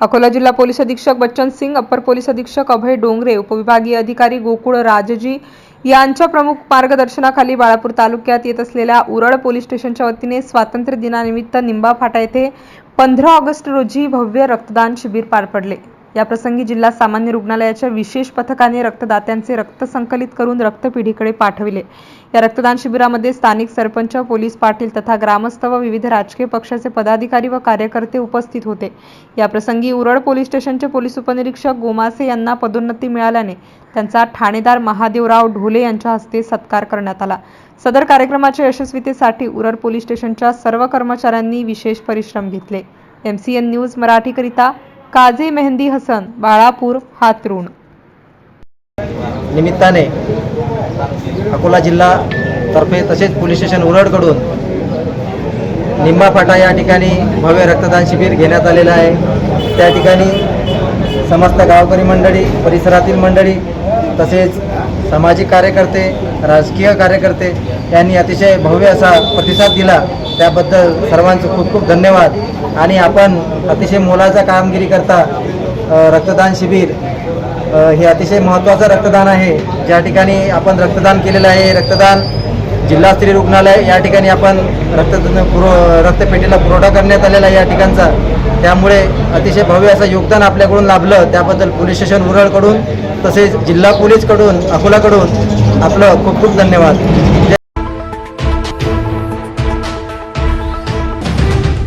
अकोला जिल्हा पोलीस अधीक्षक Bachchan Singh, upper police अधीक्षक अभय डोंगरे, उपविभागीय अधिकारी गोकुळ राजजी यांच्या प्रमुख मार्गदर्शनाखाली बाळापूर तालुक्यात येत असलेल्या उरळ पोलीस स्टेशनच्या वतीने स्वातंत्र्य दिनानिमित्त निंबा फाटा येथे 15 ऑगस्ट रोजी भव्य रक्तदान शिबिर पार पडले। या प्रसंगी जिल्हा सामान्य रुग्णालयाच्या विशेष पथकाने रक्तदात्यांचे रक्त संकलित करून रक्तपेढीकडे पाठविले। या रक्तदान शिबिरामध्ये स्थानिक सरपंच, पोलीस पाटील तथा ग्रामस्थ व विविध राजकीय पक्षाचे पदाधिकारी व कार्यकर्ते उपस्थित होते। या प्रसंगी उरळ पोलीस स्टेशनचे पोलीस उपनिरीक्षक गोमासे यांना पदोन्नती मिळाल्याने त्यांचा ठाणेदार महादेवराव ढोले यांच्या हस्ते सत्कार करण्यात आला। सदर कार्यक्रमाच्या यशस्वीतेसाठी उरळ पोलीस स्टेशनच्या सर्व कर्मचाऱ्यांनी विशेष परिश्रम घेतले। MCN न्यूज मराठीकरिता काजी मेहंदी हसन, बाळापूर, हातरुण। निमित्ताने अकोला जिल्हा तर्फे तसेच पोलीस स्टेशन उरळकडून निंबा फाटा या ठिकाणी भव्य रक्तदान शिबिर घेण्यात आलेलं आहे। त्या ठिकाणी समस्त गावकरी मंडळी, परिसरातील मंडळी तसेच सामाजिक कार्यकर्ते, राजकीय कार्यकर्ते यांनी अतिशय भव्य असा प्रतिसाद दिला। त्याबद्दल सर्वांचे खूप खूप धन्यवाद। आणि आपण अतिशय मोलाचा कामगिरी करता रक्तदान शिबिर हे अतिशय महत्त्वाचं रक्तदान आहे। ज्या ठिकाणी आपण रक्तदान केलेलं आहे, रक्तदान जिल्हा स्त्री रुग्णालय या ठिकाणी आपण रक्तपेढीला पुरवठा करण्यात आलेला आहे या ठिकाणचा। त्यामुळे अतिशय भव्य असं योगदान आपल्याकडून लाभलं। त्याबद्दल पोलीस स्टेशन उरळकडून तसेच जिल्हा पोलीसकडून, अकोलाकडून आपलं खूप खूप धन्यवाद।